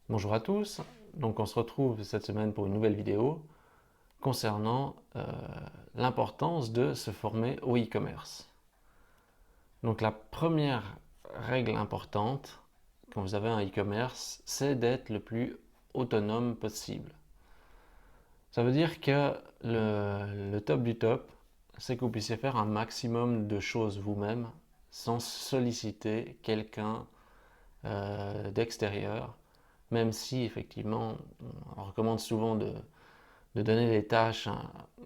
Bonjour à tous, donc on se retrouve cette semaine pour une nouvelle vidéo concernant l'importance de se former au e-commerce. Donc la première règle importante quand vous avez un e-commerce, c'est d'être le plus autonome possible. Ça veut dire que le top du top, c'est que vous puissiez faire un maximum de choses vous-même sans solliciter quelqu'un d'extérieur, même si effectivement on recommande souvent de donner des tâches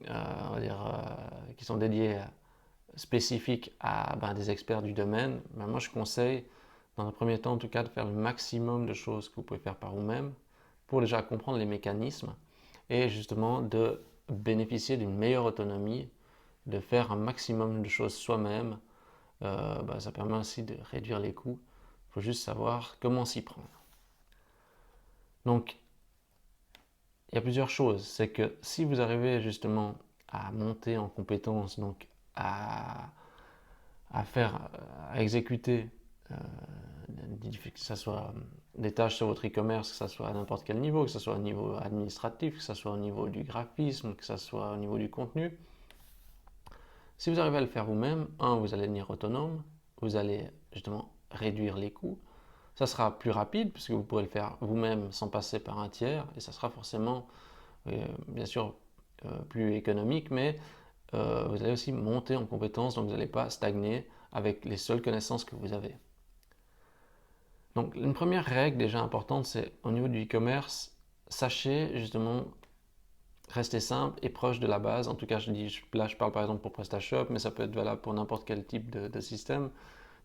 on va dire, qui sont dédiées spécifiques à des experts du domaine. Moi je conseille dans un premier temps en tout cas de faire le maximum de choses que vous pouvez faire par vous-même pour déjà comprendre les mécanismes et justement de bénéficier d'une meilleure autonomie, de faire un maximum de choses soi-même. Ça permet aussi de réduire les coûts. Il faut juste savoir comment s'y prendre. Donc, il y a plusieurs choses. C'est que si vous arrivez justement à monter en compétence, donc à, à exécuter, euh, que ce soit des tâches sur votre e-commerce, que ce soit à n'importe quel niveau, que ce soit au niveau administratif, que ce soit au niveau du graphisme, que ce soit au niveau du contenu, si vous arrivez à le faire vous-même, vous allez devenir autonome, vous allez justement réduire les coûts, ça sera plus rapide puisque vous pourrez le faire vous-même sans passer par un tiers et ça sera forcément, bien sûr, plus économique, mais vous allez aussi monter en compétences, donc vous n'allez pas stagner avec les seules connaissances que vous avez. Donc une première règle déjà importante, c'est au niveau du e-commerce, sachez justement rester simple et proche de la base. En tout cas, là je parle par exemple pour PrestaShop, mais ça peut être valable pour n'importe quel type de système.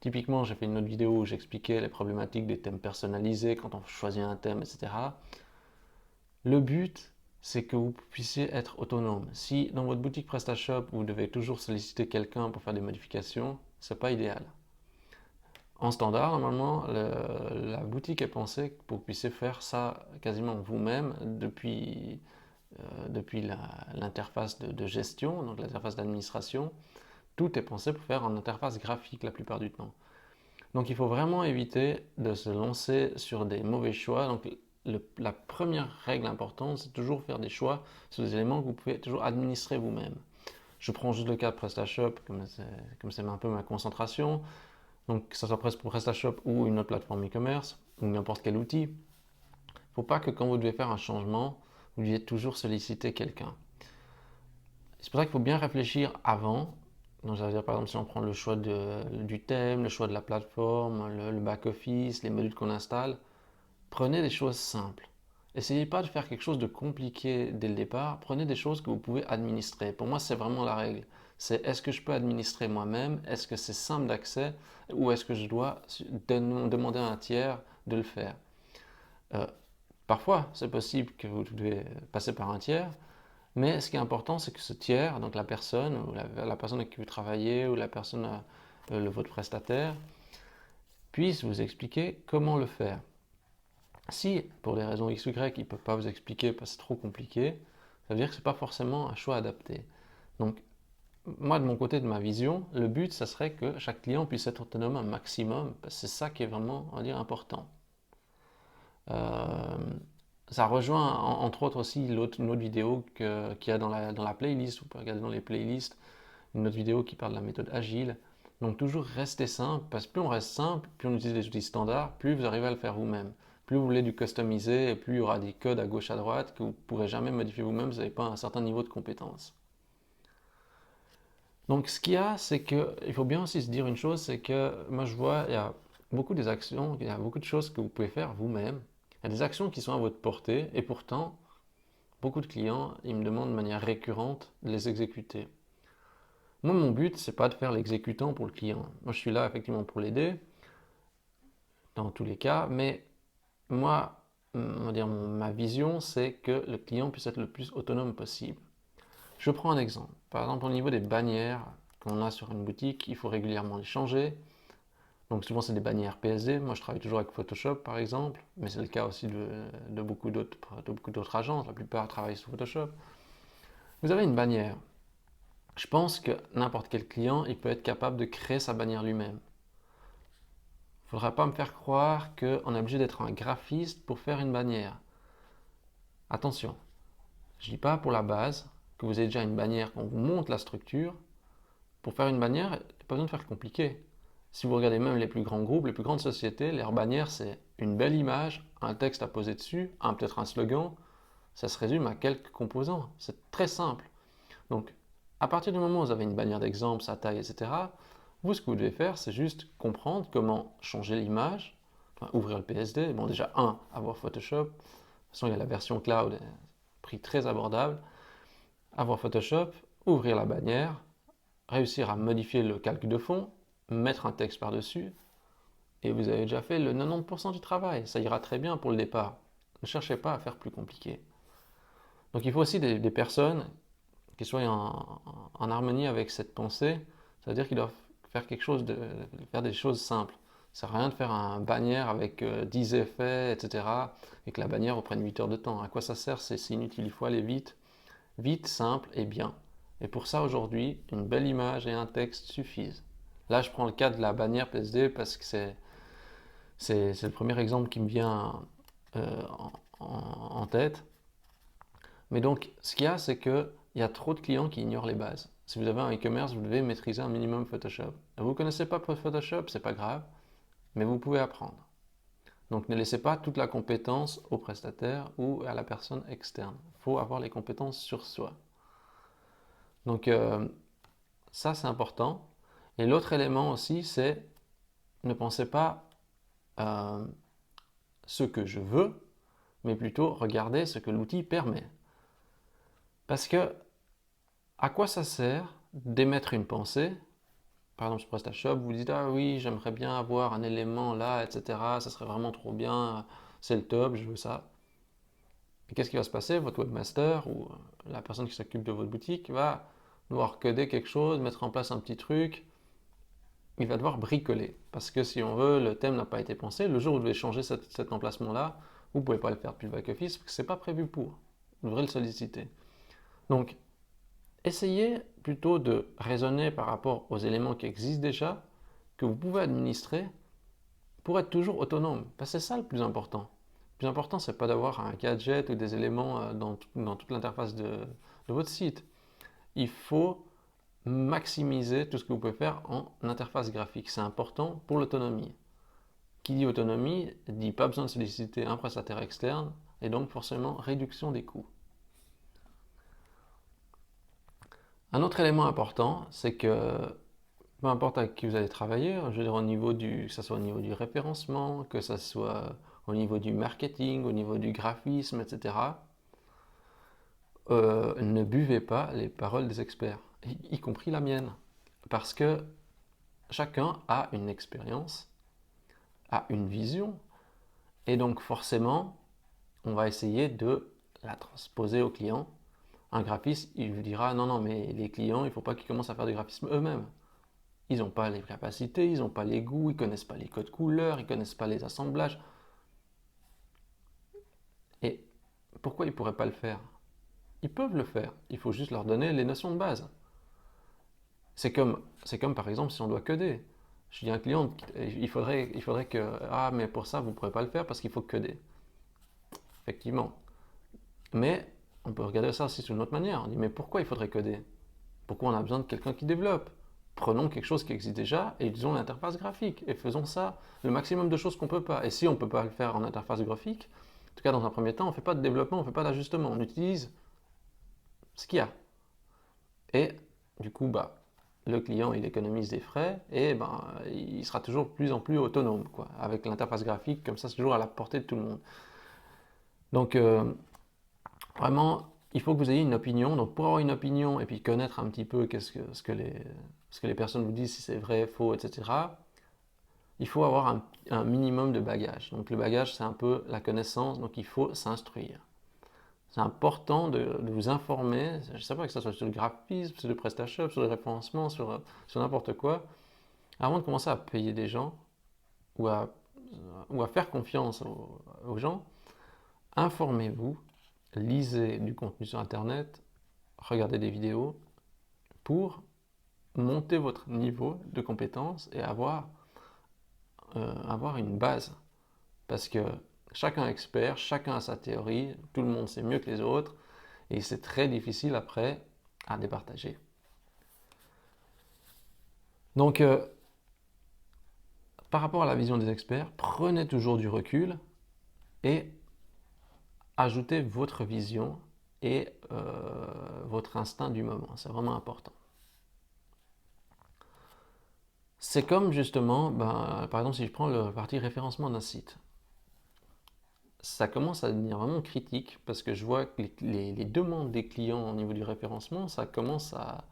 Typiquement, j'ai fait une autre vidéo où j'expliquais les problématiques des thèmes personnalisés quand on choisit un thème, etc. Le but, c'est que vous puissiez être autonome. Si dans votre boutique PrestaShop, vous devez toujours solliciter quelqu'un pour faire des modifications, c'est pas idéal. En standard, normalement, la boutique est pensée pour que vous puissiez faire ça quasiment vous-même depuis l'interface de gestion, donc l'interface d'administration. Tout est pensé pour faire en interface graphique la plupart du temps. Donc il faut vraiment éviter de se lancer sur des mauvais choix. Donc la première règle importante, c'est toujours faire des choix sur des éléments que vous pouvez toujours administrer vous-même. Je prends juste le cas de PrestaShop, comme c'est un peu ma concentration. Donc que ce soit pour PrestaShop ou une autre plateforme e-commerce, ou n'importe quel outil, il ne faut pas que quand vous devez faire un changement, vous deviez toujours solliciter quelqu'un. C'est pour ça qu'il faut bien réfléchir avant. Donc, ça veut dire, par exemple, si on prend le choix du thème, le choix de la plateforme, le back-office, les modules qu'on installe, prenez des choses simples. Essayez pas de faire quelque chose de compliqué dès le départ. Prenez des choses que vous pouvez administrer. Pour moi, c'est vraiment la règle. C'est est-ce que je peux administrer moi-même? Est-ce que c'est simple d'accès? Ou est-ce que je dois demander à un tiers de le faire? Euh, Parfois, c'est possible que vous devez passer par un tiers, mais ce qui est important, c'est que ce tiers, donc la personne, ou la personne avec qui vous travaillez, ou la personne, votre prestataire, puisse vous expliquer comment le faire. Si, pour des raisons X ou Y, il ne peut pas vous expliquer parce que c'est trop compliqué, ça veut dire que ce n'est pas forcément un choix adapté. Donc, moi, de mon côté, de ma vision, le but, ça serait que chaque client puisse être autonome un maximum, parce que c'est ça qui est vraiment, on va dire, important. Euh, Ça rejoint entre autres aussi une autre vidéo qu'il y a dans la playlist. Vous pouvez regarder dans les playlists une autre vidéo qui parle de la méthode agile. Donc toujours rester simple, parce que plus on reste simple, plus on utilise des outils standards, plus vous arrivez à le faire vous-même. Plus vous voulez du customiser, et plus il y aura des codes à gauche à droite que vous ne pourrez jamais modifier vous-même, vous n'avez pas un certain niveau de compétence. Donc ce qu'il y a, c'est qu'il faut bien aussi se dire une chose, c'est que moi je vois, il y a beaucoup des actions, il y a beaucoup de choses que vous pouvez faire vous-même. Il y a des actions qui sont à votre portée, et pourtant, beaucoup de clients, ils me demandent de manière récurrente de les exécuter. Moi, mon but, c'est pas de faire l'exécutant pour le client. Moi, je suis là effectivement pour l'aider, dans tous les cas, mais moi, on va dire, ma vision, c'est que le client puisse être le plus autonome possible. Je prends un exemple. Par exemple, au niveau des bannières qu'on a sur une boutique, il faut régulièrement les changer. Donc souvent, c'est des bannières PSD. Moi, je travaille toujours avec Photoshop, par exemple, mais c'est le cas aussi de beaucoup d'autres agences. La plupart travaillent sur Photoshop. Vous avez une bannière. Je pense que n'importe quel client, il peut être capable de créer sa bannière lui-même. faudra pas me faire croire qu'on est obligé d'être un graphiste pour faire une bannière. Attention, je dis pas pour la base que vous avez déjà une bannière, qu'on vous montre la structure. Pour faire une bannière, il n'y a pas besoin de faire compliqué. Si vous regardez même les plus grands groupes, les plus grandes sociétés, leur bannière, c'est une belle image, un texte à poser dessus, peut-être un slogan. Ça se résume à quelques composants. C'est très simple. Donc, à partir du moment où vous avez une bannière d'exemple, sa taille, etc., vous, ce que vous devez faire, c'est juste comprendre comment changer l'image, enfin, ouvrir le PSD. Bon, déjà, avoir Photoshop. De toute façon, il y a la version cloud, prix très abordable. Avoir Photoshop, ouvrir la bannière, réussir à modifier le calque de fond, mettre un texte par-dessus, et vous avez déjà fait le 90% du travail. Ça ira très bien pour le départ. Ne cherchez pas à faire plus compliqué. Donc il faut aussi des personnes qui soient en harmonie avec cette pensée. C'est-à-dire qu'ils doivent faire quelque chose faire des choses simples. Ça sert à rien de faire un bannière avec 10 effets, etc. et que la bannière vous prenne 8 heures de temps. À quoi ça sert? C'est inutile, il faut aller vite. Vite, simple et bien. Et pour ça, aujourd'hui, une belle image et un texte suffisent. Là, je prends le cas de la bannière PSD parce que c'est le premier exemple qui me vient en tête. Mais donc, ce qu'il y a, c'est qu'il y a trop de clients qui ignorent les bases. Si vous avez un e-commerce, vous devez maîtriser un minimum Photoshop. Vous ne connaissez pas Photoshop, c'est pas grave, mais vous pouvez apprendre. Donc, ne laissez pas toute la compétence au prestataire ou à la personne externe. Il faut avoir les compétences sur soi. Donc, ça, c'est important. Et l'autre élément aussi, c'est ne pensez pas ce que je veux, mais plutôt regarder ce que l'outil permet. Parce que à quoi ça sert d'émettre une pensée? Par exemple, sur PrestaShop, vous dites ah oui, j'aimerais bien avoir un élément là, etc. Ça serait vraiment trop bien, c'est le top, je veux ça. Et qu'est-ce qui va se passer? Votre webmaster ou la personne qui s'occupe de votre boutique va devoir coder quelque chose, mettre en place un petit truc. Il va devoir bricoler. Parce que si on veut, le thème n'a pas été pensé. Le jour où vous devez changer cet emplacement-là, vous ne pouvez pas le faire depuis le back-office parce que ce n'est pas prévu pour. Vous devrez le solliciter. Donc, essayez plutôt de raisonner par rapport aux éléments qui existent déjà, que vous pouvez administrer pour être toujours autonome. Parce que c'est ça le plus important. Le plus important, ce n'est pas d'avoir un gadget ou des éléments dans toute l'interface de votre site. Il faut maximiser tout ce que vous pouvez faire en interface graphique. C'est important pour l'autonomie. Qui dit autonomie dit pas besoin de solliciter un prestataire externe et donc forcément réduction des coûts. Un autre élément important, c'est que peu importe avec qui vous allez travailler, je veux dire que ce soit au niveau du référencement, que ce soit au niveau du marketing, au niveau du graphisme, etc., ne buvez pas les paroles des experts, y compris la mienne. Parce que chacun a une expérience, a une vision, et donc forcément, on va essayer de la transposer au client. Un graphiste, il vous dira non, non, mais les clients, il ne faut pas qu'ils commencent à faire du graphisme eux-mêmes. Ils n'ont pas les capacités, ils n'ont pas les goûts, ils ne connaissent pas les codes couleurs, ils ne connaissent pas les assemblages. Et pourquoi ils ne pourraient pas le faire? Ils peuvent le faire, il faut juste leur donner les notions de base. C'est comme par exemple si on doit coder. Je dis à un client, il faudrait que, ah mais pour ça vous ne pourrez pas le faire parce qu'il faut coder. Effectivement. Mais on peut regarder ça aussi d'une autre manière. On dit mais pourquoi il faudrait coder? Pourquoi on a besoin de quelqu'un qui développe? Prenons quelque chose qui existe déjà et utilisons l'interface graphique et faisons ça le maximum de choses qu'on ne peut pas. Et si on ne peut pas le faire en interface graphique, en tout cas dans un premier temps, on ne fait pas de développement, on ne fait pas d'ajustement, on utilise ce qu'il y a. Et du coup, le client il économise des frais et il sera toujours de plus en plus autonome quoi. Avec l'interface graphique, comme ça c'est toujours à la portée de tout le monde. Donc vraiment, il faut que vous ayez une opinion. Donc pour avoir une opinion et puis connaître un petit peu ce que les personnes vous disent, si c'est vrai, faux, etc., il faut avoir un minimum de bagage. Donc le bagage, c'est un peu la connaissance, donc il faut s'instruire. C'est important de vous informer, je ne sais pas que ce soit sur le graphisme, sur le PrestaShop, sur le référencement, sur n'importe quoi, avant de commencer à payer des gens ou à faire confiance aux gens, informez-vous, lisez du contenu sur Internet, regardez des vidéos pour monter votre niveau de compétence et avoir avoir une base. Parce que chacun est expert, chacun a sa théorie, tout le monde sait mieux que les autres, et c'est très difficile après à départager. Donc, par rapport à la vision des experts, prenez toujours du recul et ajoutez votre vision et votre instinct du moment. C'est vraiment important. C'est comme justement, par exemple, si je prends le parti référencement d'un site, ça commence à devenir vraiment critique parce que je vois que les demandes des clients au niveau du référencement, ça commence à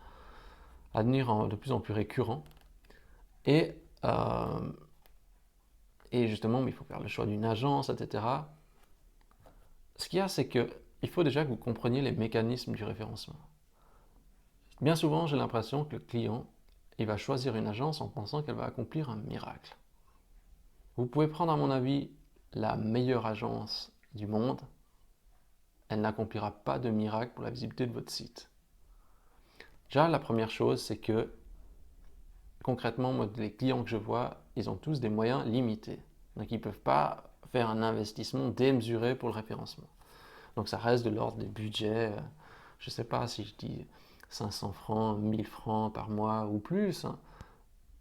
devenir de plus en plus récurrent. Et, euh, et justement, il faut faire le choix d'une agence, etc. Ce qu'il y a, c'est qu'il faut déjà que vous compreniez les mécanismes du référencement. Bien souvent, j'ai l'impression que le client, il va choisir une agence en pensant qu'elle va accomplir un miracle. Vous pouvez prendre, à mon avis, la meilleure agence du monde, elle n'accomplira pas de miracle pour la visibilité de votre site. Déjà, la première chose, c'est que concrètement, moi, les clients que je vois, ils ont tous des moyens limités. Donc, ils ne peuvent pas faire un investissement démesuré pour le référencement. Donc, ça reste de l'ordre des budgets, je ne sais pas si je dis 500 francs, 1000 francs par mois ou plus.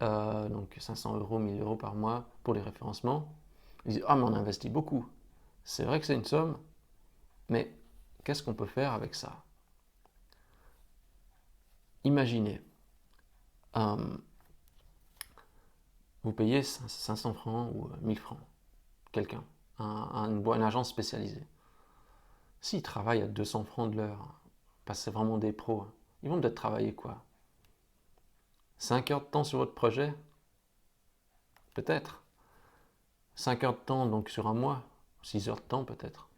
Donc 500 euros, 1000 euros par mois pour les référencements. Ils disent, ah, mais on investit beaucoup. C'est vrai que c'est une somme, mais qu'est-ce qu'on peut faire avec ça? Imaginez, euh, vous payez 500 francs ou 1000 francs, quelqu'un, une agence spécialisée. S'ils travaillent à 200 francs de l'heure, parce que c'est vraiment des pros, ils vont peut-être travailler quoi? 5 heures de temps sur votre projet? Peut-être. 5 heures de temps donc sur un mois, 6 heures de temps peut-être.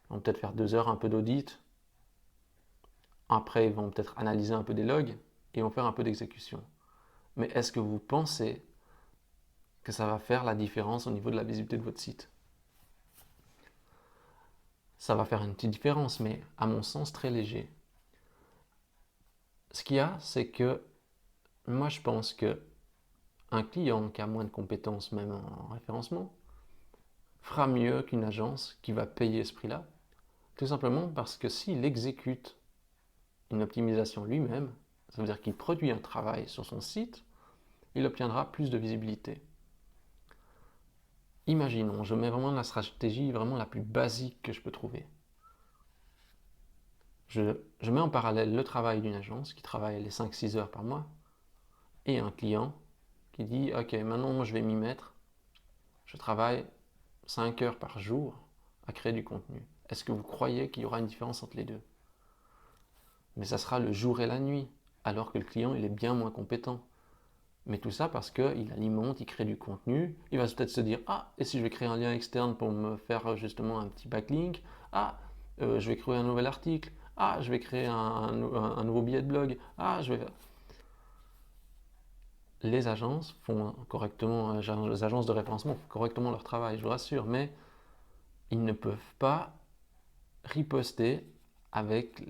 Ils vont peut-être faire 2 heures un peu d'audit. Après, ils vont peut-être analyser un peu des logs et vont faire un peu d'exécution. Mais est-ce que vous pensez que ça va faire la différence au niveau de la visibilité de votre site? Ça va faire une petite différence, mais à mon sens très léger. Ce qu'il y a, c'est que moi je pense que un client qui a moins de compétences même en référencement fera mieux qu'une agence qui va payer ce prix-là, tout simplement parce que s'il exécute une optimisation lui-même, ça veut dire qu'il produit un travail sur son site, il obtiendra plus de visibilité. Imaginons, je mets vraiment la stratégie vraiment la plus basique que je peux trouver. Je mets en parallèle le travail d'une agence qui travaille les 5-6 heures par mois et un client qui dit ok, maintenant moi je vais m'y mettre, je travaille 5 heures par jour à créer du contenu. Est-ce que vous croyez qu'il y aura une différence entre les deux? Mais ça sera le jour et la nuit, alors que le client il est bien moins compétent. Mais tout ça parce qu'il alimente, il crée du contenu, il va peut-être se dire ah, et si je vais créer un lien externe pour me faire justement un petit backlink, ah, je vais créer un nouvel article, ah, je vais créer un nouveau billet de blog, ah, je vais... Les agences font correctement, les agences de référencement font correctement leur travail, je vous rassure, mais ils ne peuvent pas riposter avec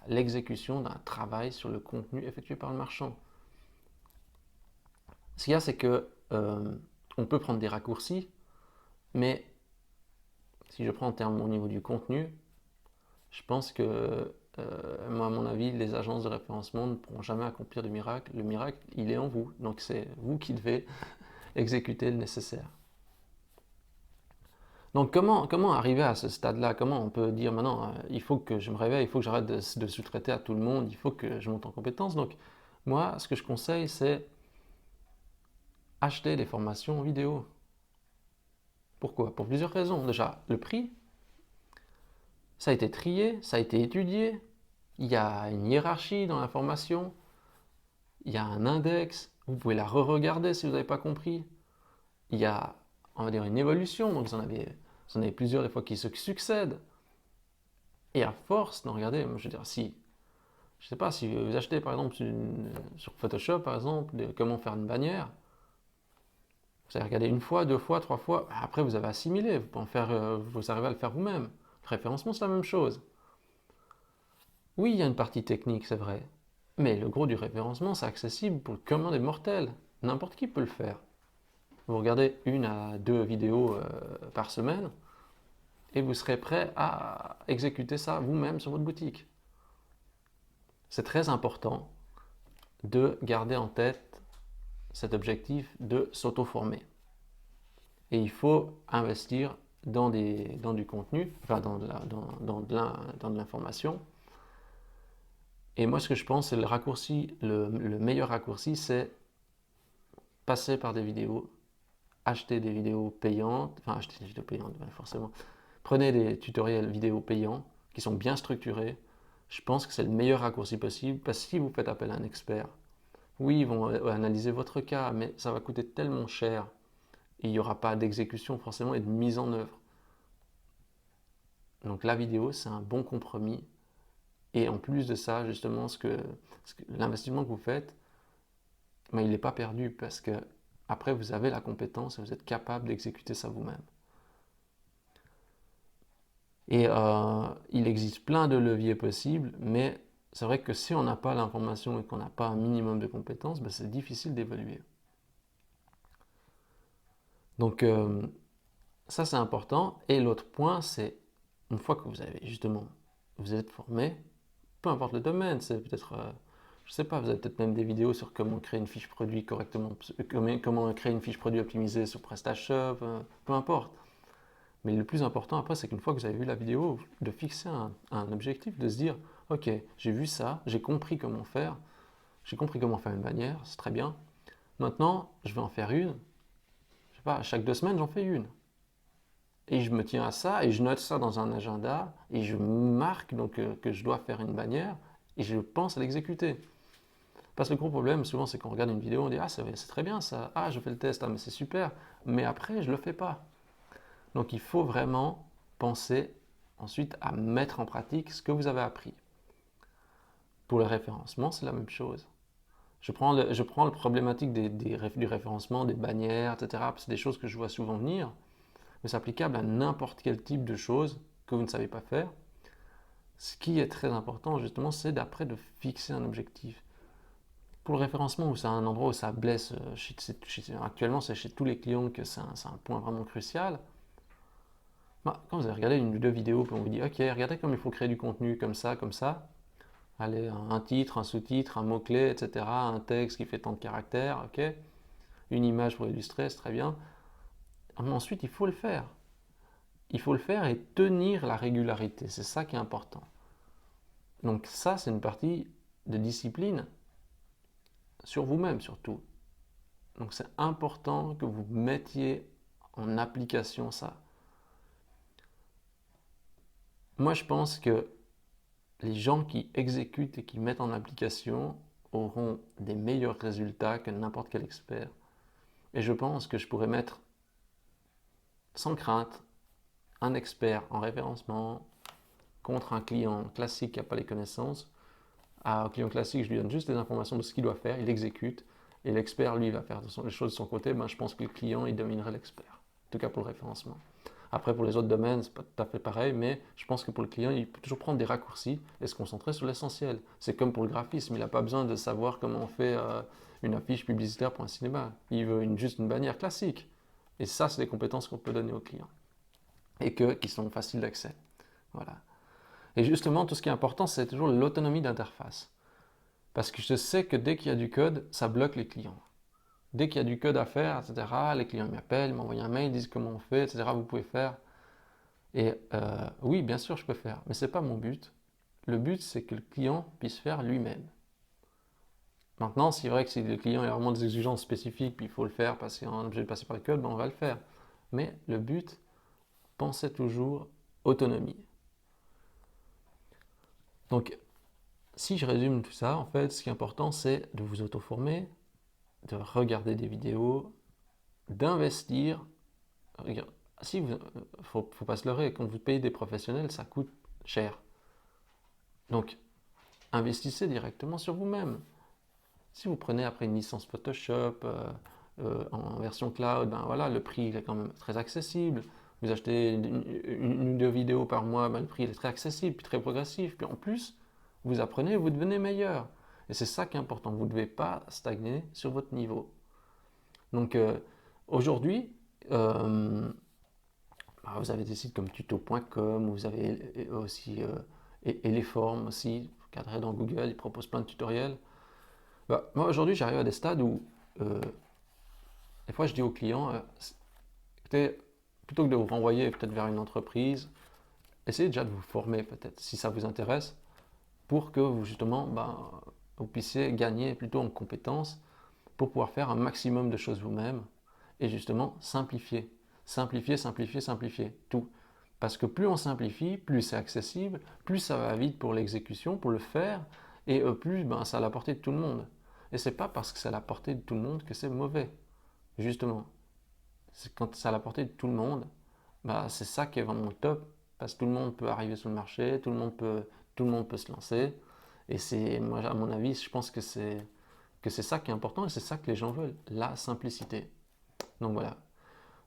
l'exécution d'un travail sur le contenu effectué par le marchand. Ce qu'il y a, c'est que on peut prendre des raccourcis, mais si je prends en termes au niveau du contenu, je pense que, moi, à mon avis, les agences de référencement ne pourront jamais accomplir de miracle. Le miracle, il est en vous. Donc, c'est vous qui devez exécuter le nécessaire. Donc, comment arriver à ce stade-là? Comment on peut dire maintenant, il faut que je me réveille, il faut que j'arrête de sous-traiter à tout le monde, il faut que je monte en compétence. Donc, moi, ce que je conseille, c'est acheter des formations vidéo. Pourquoi? Pour plusieurs raisons. Déjà, le prix, ça a été trié, ça a été étudié, il y a une hiérarchie dans la formation, il y a un index, vous pouvez la re-regarder si vous n'avez pas compris. Il y a, on va dire, une évolution, donc vous en avez plusieurs des fois qui se succèdent. Et à force, non, regardez, je veux dire, si, je sais pas, si vous achetez par exemple sur Photoshop, par exemple, comment faire une bannière, vous avez regardé une fois, deux fois, trois fois, après vous avez assimilé, vous pouvez en faire, vous arrivez à le faire vous-même. Le référencement, c'est la même chose. Oui, il y a une partie technique, c'est vrai, mais le gros du référencement, c'est accessible pour le commun des mortels. N'importe qui peut le faire. vous regardez 1 à 2 vidéos par semaine et vous serez prêt à exécuter ça vous-même sur votre boutique. C'est très important de garder en tête cet objectif de s'auto-former. Et il faut investir dans du contenu, enfin dans de l'information. Et moi, ce que je pense, c'est le raccourci, le meilleur raccourci, c'est passer par des vidéos, acheter des vidéos payantes, enfin acheter des vidéos payantes, forcément. Prenez des tutoriels vidéo payants qui sont bien structurés. Je pense que c'est le meilleur raccourci possible parce que si vous faites appel à un expert, oui, ils vont analyser votre cas, mais ça va coûter tellement cher et il n'y aura pas d'exécution forcément et de mise en œuvre. Donc la vidéo, c'est un bon compromis. Et en plus de ça, justement, l'investissement que vous faites, ben, il n'est pas perdu parce que après vous avez la compétence et vous êtes capable d'exécuter ça vous-même. Et il existe plein de leviers possibles, mais c'est vrai que si on n'a pas l'information et qu'on n'a pas un minimum de compétences, ben c'est difficile d'évaluer. Donc ça c'est important. Et l'autre point, c'est une fois que vous êtes formé, peu importe le domaine, c'est peut-être, je sais pas, vous avez peut-être même des vidéos sur comment créer une fiche produit correctement, comment créer une fiche produit optimisée sur PrestaShop, peu importe. Mais le plus important après, c'est qu'une fois que vous avez vu la vidéo, de fixer un objectif, de se dire, ok, j'ai vu ça, j'ai compris comment faire une bannière, c'est très bien. Maintenant, je vais en faire une. Je sais pas, chaque 2 semaines, j'en fais une. Et je me tiens à ça, et je note ça dans un agenda, et je marque donc que je dois faire une bannière, et je pense à l'exécuter. Parce que le gros problème, souvent, c'est qu'on regarde une vidéo, on dit, ah, c'est très bien ça, ah, je fais le test, ah, mais c'est super, mais après, je ne le fais pas. Donc il faut vraiment penser ensuite à mettre en pratique ce que vous avez appris. Pour le référencement, c'est la même chose. Je prends le problématique du référencement, des bannières, etc. C'est des choses que je vois souvent venir, mais c'est applicable à n'importe quel type de choses que vous ne savez pas faire. Ce qui est très important, justement, c'est d'après de fixer un objectif. Pour le référencement, c'est un endroit où ça blesse, actuellement, c'est chez tous les clients que c'est un point vraiment crucial. Quand vous avez regardé une ou deux vidéos, puis on vous dit, ok, regardez comme il faut créer du contenu comme ça, allez, un titre, un sous-titre, un mot-clé, etc., un texte qui fait tant de caractères, ok, une image pour illustrer, c'est très bien. Mais ensuite, il faut le faire. Il faut le faire et tenir la régularité, c'est ça qui est important. Donc ça, c'est une partie de discipline sur vous-même surtout. Donc c'est important que vous mettiez en application ça. Moi, je pense que les gens qui exécutent et qui mettent en application auront des meilleurs résultats que n'importe quel expert. Et je pense que je pourrais mettre sans crainte un expert en référencement contre un client classique qui n'a pas les connaissances. À un client classique, je lui donne juste les informations de ce qu'il doit faire, il exécute, et l'expert, lui, va faire les choses de son côté. Ben, je pense que le client, il dominerait l'expert, en tout cas pour le référencement. Après, pour les autres domaines, c'est pas tout à fait pareil, mais je pense que pour le client, il peut toujours prendre des raccourcis et se concentrer sur l'essentiel. C'est comme pour le graphisme, il n'a pas besoin de savoir comment on fait une affiche publicitaire pour un cinéma. Il veut juste une bannière classique. Et ça, c'est des compétences qu'on peut donner aux clients et qui sont faciles d'accès. Voilà. Et justement, tout ce qui est important, c'est toujours l'autonomie d'interface. Parce que je sais que dès qu'il y a du code, ça bloque les clients. Dès qu'il y a du code à faire, etc., les clients m'appellent, m'envoient un mail, disent comment on fait, etc., vous pouvez faire. Et oui, bien sûr, je peux faire, mais ce n'est pas mon but. Le but, c'est que le client puisse faire lui-même. Maintenant, c'est vrai que si le client a vraiment des exigences spécifiques, puis il faut le faire parce qu'on est obligé de passer par le code, ben on va le faire. Mais le but, pensez toujours autonomie. Donc, si je résume tout ça, en fait, ce qui est important, c'est de vous auto-former, de regarder des vidéos, d'investir. Si vous, faut pas se leurrer, quand vous payez des professionnels, ça coûte cher. Donc, investissez directement sur vous-même. Si vous prenez après une licence Photoshop en version cloud, ben voilà, le prix est quand même très accessible. Vous achetez une ou deux vidéos par mois, ben le prix est très accessible, puis très progressif. Puis en plus, vous apprenez, vous devenez meilleur. Et c'est ça qui est important. Vous ne devez pas stagner sur votre niveau. Donc, Aujourd'hui, vous avez des sites comme tuto.com, vous avez aussi Eleform aussi, vous regarderez dans Google, ils proposent plein de tutoriels. Moi aujourd'hui j'arrive à des stades où des fois je dis aux clients, écoutez, plutôt que de vous renvoyer peut-être vers une entreprise, essayez déjà de vous former peut-être si ça vous intéresse pour que vous justement vous puissiez gagner plutôt en compétences pour pouvoir faire un maximum de choses vous-même et justement simplifier. Simplifier, simplifier, simplifier, tout. Parce que plus on simplifie, plus c'est accessible, plus ça va vite pour l'exécution, pour le faire, et plus ça à la portée de tout le monde. Et c'est pas parce que c'est à la portée de tout le monde que c'est mauvais, justement. C'est quand c'est à la portée de tout le monde, c'est ça qui est vraiment top, parce que tout le monde peut arriver sur le marché, tout le monde peut se lancer. Et c'est, moi, à mon avis, je pense que c'est ça qui est important et c'est ça que les gens veulent, la simplicité. Donc voilà.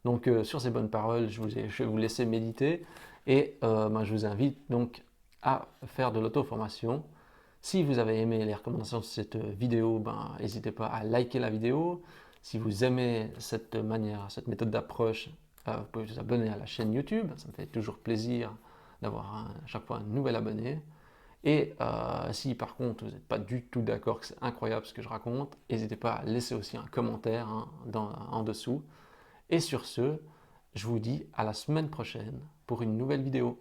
Donc sur ces bonnes paroles, je vais vous laisser méditer et je vous invite donc à faire de l'auto-formation. Si vous avez aimé les recommandations de cette vidéo, n'hésitez pas à liker la vidéo. Si vous aimez cette manière, cette méthode d'approche, vous pouvez vous abonner à la chaîne YouTube. Ça me fait toujours plaisir d'avoir à chaque fois un nouvel abonné. Et si par contre vous n'êtes pas du tout d'accord que c'est incroyable ce que je raconte, n'hésitez pas à laisser aussi un commentaire en dessous. Et sur ce, je vous dis à la semaine prochaine pour une nouvelle vidéo.